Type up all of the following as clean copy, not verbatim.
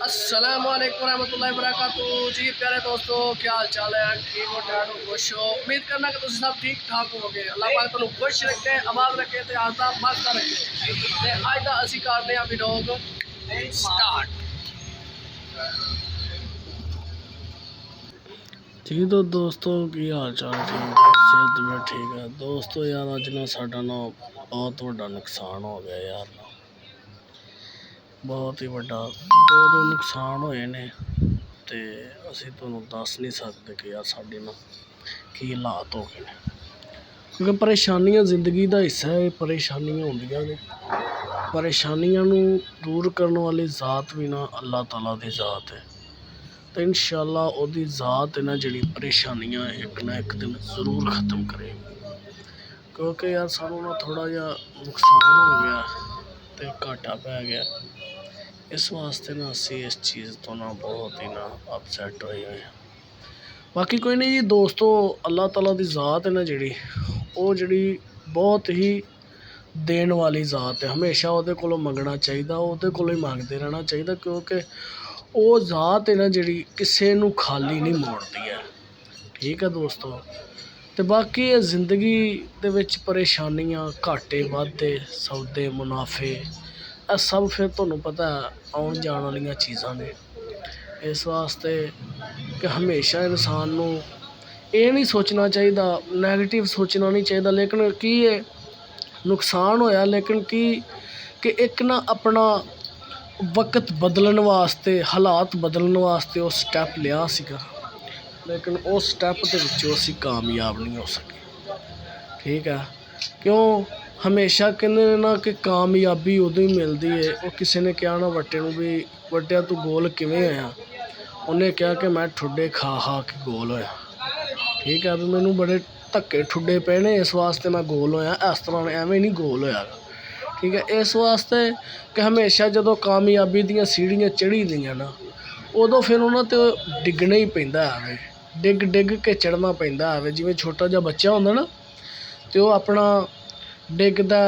अस्सलाम वालेकुम रहमतुल्लाहि वबरकातुहू। जी प्यारे दोस्तों, क्या हाल चाल है? ठीक हो, डैड हो, खुश हो? उम्मीद करना कि तुम सब ठीक ठाक होगे। अल्लाह पाक तुम खुश रखे, आबाद रखे, ते आस्ता मस्त रखे। ते अज दा असी करने आ व्लॉग स्टार्ट। जी तो दोस्तों की हाल चाल ठीक है, सेहत में ठीक है दोस्तों। यार अज ना साडा ना बहुत बड़ा नुकसान हो गया यार ना, बहुत ही बड़ा दो नुकसान होए ने ते असी तुहानू दस नहीं सकते कि यार साडे ना की हालात हो गए ने, क्योंकि परेशानियां जिंदगी का हिस्सा है। परेशानियां होंदियां ने, परेशानियां नू दूर करने वाली ज़ात भी ना अल्लाह ताला दी ज़ात है। तो इंशाअल्लाह ओदी ज़ात है ना जिहड़ी परेशानियां एक ना एक दिन ज़रूर ख़त्म करेगी। क्योंकि यार सानू ना थोड़ा जिहा नुकसान हो गया ते घाटा पै गया, इस वास्ते ना असी इस चीज़ तो ना बहुत ही ना अपसैट होए हुए हैं। बाकी कोई नहीं जी दोस्तों, अल्लाह ताला दी ज़ात है ना जिहड़ी, वो जिहड़ी बहुत ही देन वाली ज़ात है। हमेशा ਉਹਦੇ ਕੋਲੋਂ मंगना चाहिए, ਉਹਦੇ ਕੋਲੋਂ ही मंगते रहना चाहिए, क्योंकि वो ज़ात है ना जिहड़ी किसी नू खाली नहीं मोड़ती है। ठीक है दोस्तों। तो बाकी जिंदगी दे विच परेशानियां, घाटे वाधे, सौदे मुनाफे, ਇਹ सब फिर तुहानू पता है आउण जाण वालियां चीज़ां ने। इस वास्ते कि हमेशा इंसान नू ये नहीं सोचना चाहिए, नैगेटिव सोचना नहीं चाहिए। लेकिन की है नुकसान होया, लेकिन कि एक ना अपना वक्त बदलने वास्ते, हालात बदलने वास्ते वो स्टैप लिया सीगा, लेकिन उस स्टैप के विचों असी कामयाब नहीं हो सके। ठीक है, क्यों हमेशा कहते ना कि कामयाबी उदों ही मिलती है। वो किसी ने कहा ना वट्टे नूं भी वट्टिया तू गोल किवें होया, उन्हें कहा कि मैं ठुड्डे खा खा के गोल होया। ठीक है, भी मैनू बड़े धक्के ठुड्डे पे ने, इस वास्ते मैं गोल होया, इस तरह एवें नहीं गोल होया। ठीक है, इस वास्ते कि हमेशा जदों कामयाबी दियां सीढ़ियां चढ़ी दियां ना, उदों फिर उन्हां ते डिगना ही पैंदा है। डिग डिग के चढ़ना पैंदा है। जिवें छोटा जिहा बच्चा हुंदा ना, ते वो अपना डिगदा,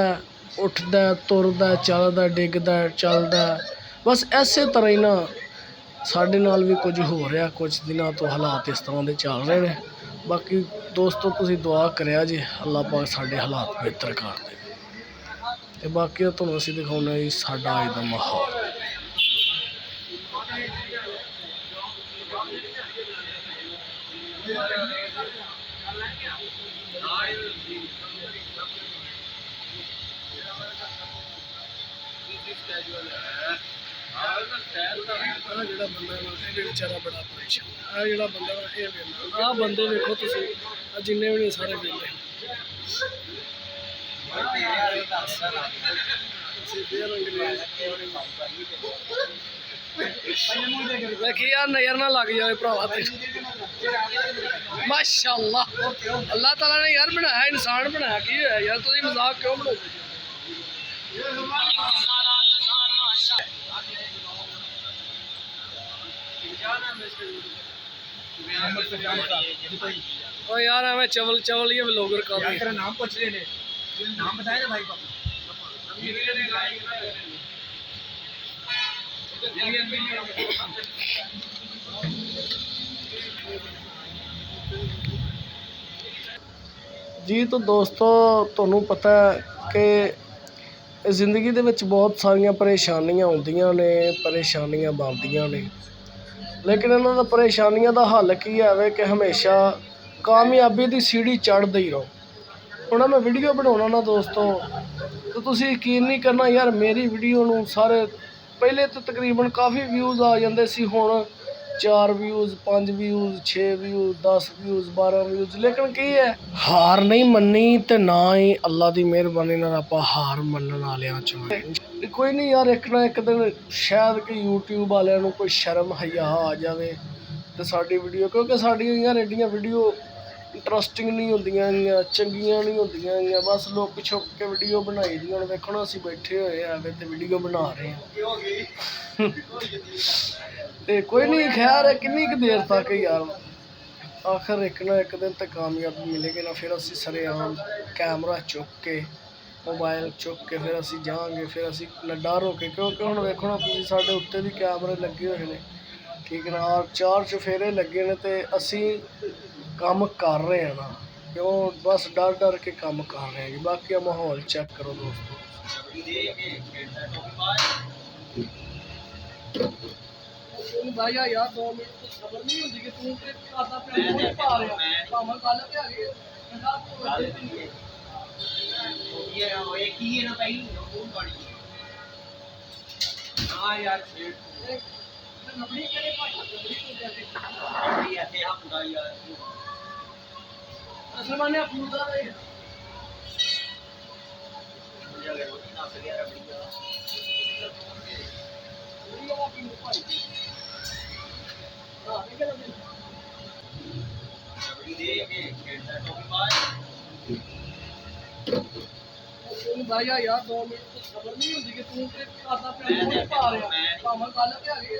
उठदा, तुरदा, चलदा, डिगदा, चलदा। बस इसे तरह ही ना साडे नाल भी कुछ हो रहा, कुछ दिनों तो हालात इस तरह के चल रहे हैं। बाकी दोस्तों तुसीं दुआ करिया जी, अल्लाह पाक साडे हालात बेहतर कर दे। ते बाकी तुहानू असीं दिखाउने जी साडा अज दा माहौल। ਜਿਹੜਾ ਬੰਦਾ ਇਹ ਵਿਚਾਰਾ ਬੜਾ ਪਰੇਸ਼ਾਨ ਆ। ਜਿਹੜਾ ਬੰਦਾ ਇਹ ਵੇਲਾ, ਬੰਦੇ ਵੇਖੋ ਤੁਸੀਂ, ਜਿੰਨੇ ਵੀ ਨੇ ਸਾਰੇ ਵੇਲੇ। देखिए यार नजर ना लग जाए भरावा ते। माशाअल्लाह अल्लाह ताला ने यार बनाया, इंसान बनाया की है यार, तुम मजाक क्यों बनाते? ओ यार हमें चवल चवल ये व्लॉगर का तेरा नाम पूछ ले, नाम बताए ना भाई को। जी तो दोस्तों तुहानू पता है कि जिंदगी दे विच बहुत सारियां परेशानियां आउंदियां ने, परेशानियां बनदियां ने, लेकिन इन्हां दा परेशानियां दा हल की है कि हमेशा कामयाबी दी सीढ़ी चढ़दे ही रहो। हुण मैं वीडियो बनाउणा ना दोस्तों, तो तुसीं यकीन नहीं करना यार, मेरी वीडियो नूं सारे पहले तो तकरीबन काफ़ी व्यूज़ आ जाते सी, हुण 4 views, 5 views, 6 views, 10 views, 12 views. लेकिन की है हार नहीं मन्नी, तो ना ही अल्लाह की मेहरबानी नाल आपां हार मनण वालियां चों। कोई नहीं यार, एक ना एक दिन शायद कि यूट्यूब वालियां नूं कोई शर्म हया आ जाए तो साडी वीडियो, क्योंकि साडियां यार एडियां वीडियो इंटरस्टिंग नहीं होंदियां, चंगियां नहीं होंदियां, बस लुक छुप के वीडियो बनाई दी। हुण वेखो ना असीं बैठे होए हैं ते वीडियो बना रहे हैं। ते कोई नहीं, खैर है किन्नी क देर तक यार, आखिर एक ना एक दिन तो कामयाबी मिलेगी ना। फिर असीं सरेआम कैमरा चुक के ਮੋਬਾਈਲ ਚੁੱਕ ਕੇ ਫਿਰ ਅਸੀਂ ਜਾਵਾਂਗੇ, ਫਿਰ ਅਸੀਂ ਡਰ ਹੋ ਕੇ, ਕਿਉਂਕਿ ਹੁਣ ਵੇਖੋ ਨਾ ਤੁਸੀਂ ਸਾਡੇ ਉੱਤੇ ਵੀ ਕੈਮਰੇ ਲੱਗੇ ਹੋਏ ਨੇ, ਠੀਕ ਨਾ, ਔਰ 4 ਚੁਫੇਰੇ ਲੱਗੇ ਨੇ ਤੇ ਅਸੀਂ ਕੰਮ ਕਰ ਰਹੇ ਹਾਂ ਨਾ, ਕਿਉਂ ਬਸ ਡਰ ਕੇ ਕੰਮ ਕਰ ਰਹੇ ਹਾਂ ਜੀ। ਬਾਕੀ ਆ ਮਾਹੌਲ ਚੈੱਕ ਕਰੋ ਦੋਸਤੋ। भाई यार 2 मिनट तो खबर नहीं होती कि तू ते खाता पे नहीं पा रहा भावें गल ते हैगी ये की है ना भाई बहुत बड़ी हाँ यार नबड़ी करे भाषा नबड़ी को जैसे बड़ी ऐसे हम पूरा यार असल माने पूरा है मुझे अगर रोटी ना सके यार बढ़िया वाला की भाई हां निकल दे बड़ी दे के खेलता तो बाय भाई यार 2 मिनट तो खबर नहीं होती कि तू ते खाता पे नहीं पा रहा भावें गल ते हैगी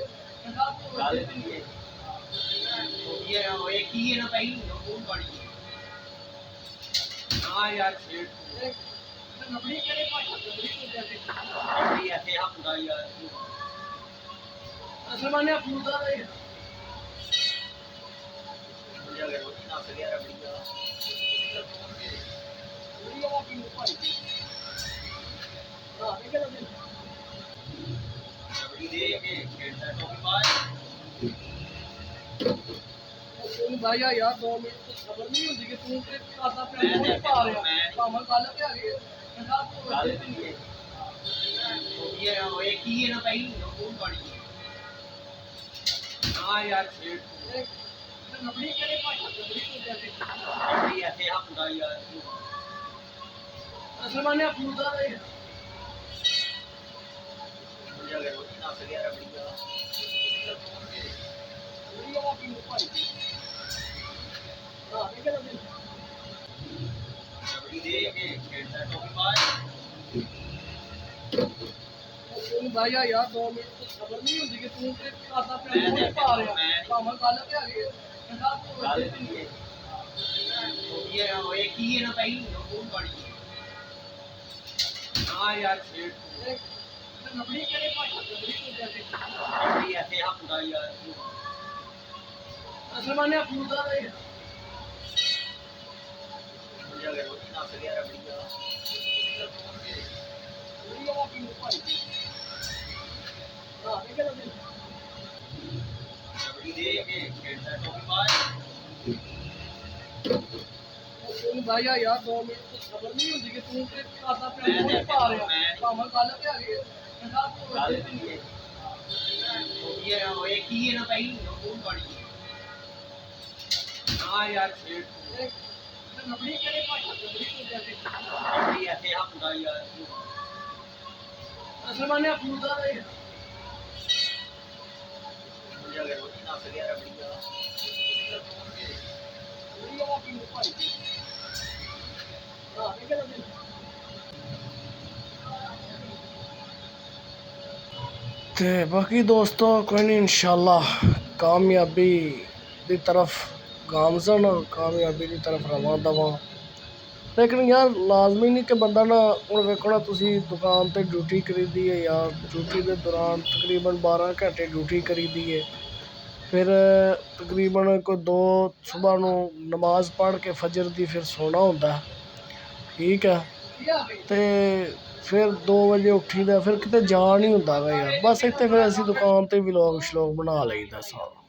ये की है ना भाई बहुत बड़ी हाँ यार नबड़ी करे भाषा नबड़ी को जैसे बड़ी ऐसे हम पूरा यार असल माने पूरा है मुझे अगर रोटी ना सके यार बढ़िया वाला की भाई हां निकल दे बड़ी दे के खेलता तो बाय भाई यार 2 मिनट तो खबर नहीं होती कि तू ते खाता पे नहीं पा रहा भावें गल ते हैगी ये की है ना भाई बहुत बड़ी हाँ यार नबड़ी करे भाषा नबड़ी को जैसे बड़ी ऐसे हम पूरा यार असल माने पूरा है मुझे अगर रोटी ना सके यार बढ़िया वाला की भाई हां निकल दे बड़ी दे के खेलता तो बाय भाई यार 2 मिनट तो खबर नहीं होती कि तू ते खाता पे नहीं पा रहा भावें गल ते हैगी ये की है ना भाई बहुत बड़ी हाँ यार नबड़ी करे भाषा नबड़ी को जैसे बड़ी ऐसे हम पूरा यार असल माने पूरा है मुझे अगर रोटी ना सके यार बढ़िया वाला की भाई हां निकल दे बड़ी दे के खेलता तो बाय भाई यार 2 मिनट तो खबर नहीं होती कि तू ते खाता पे नहीं पा रहा भावें गल ते हैगी ये की है ना भाई बहुत बड़ी हाँ यार नबड़ी करे भाषा नबड़ी को जैसे बड़ी ऐसे हम पूरा यार असल माने पूरा है मुझे अगर रोटी ना सके यार बढ़िया वाला की भाई हां निकल दे ਤੇ ਬਾਕੀ ਦੋਸਤੋ ਕੋਈ ਨਹੀਂ ਇਨਸ਼ਾਅੱਲਾ ਕਾਮਯਾਬੀ ਦੀ ਤਰਫ ਗਾਮਜ਼ਨ ਔਰ ਕਾਮਯਾਬੀ ਦੀ ਤਰਫ ਰਵਾਂ ਦਵਾਂ। ਲੇਕਿਨ ਯਾਰ ਲਾਜ਼ਮੀ ਨਹੀਂ ਕਿ ਬੰਦਾ ਨਾ, ਹੁਣ ਵੇਖੋ ਨਾ ਤੁਸੀਂ ਦੁਕਾਨ ਤੇ ਡਿਊਟੀ ਕਰੀਦੀ ਹੈ ਯਾਰ, ਡਿਊਟੀ ਦੇ ਦੌਰਾਨ ਤਕਰੀਬਨ 12 ਘੰਟੇ ਡਿਊਟੀ ਕਰੀਦੀ ਹੈ, ਫਿਰ ਤਕਰੀਬਨ ਕੋਈ 2 ਸੁਬਾਹ ਨੂੰ ਨਮਾਜ਼ ਪੜ੍ਹ ਕੇ ਫਜਰ ਦੀ ਫਿਰ ਸੋਣਾ ਹੁੰਦਾ, ਠੀਕ ਹੈ, ਤੇ ਫਿਰ 2 ਵਜੇ ਉੱਠੀਦਾ, ਫਿਰ ਕਿਤੇ ਜਾ ਨਹੀਂ ਹੁੰਦਾ ਗਾ ਯਾਰ। ਬਸ ਇੱਥੇ ਫਿਰ ਅਸੀਂ ਦੁਕਾਨ ਤੇ ਵਲੋਗ ਸ਼ਲੋਗ ਬਣਾ ਲਈਦਾ ਸਾਰਾ।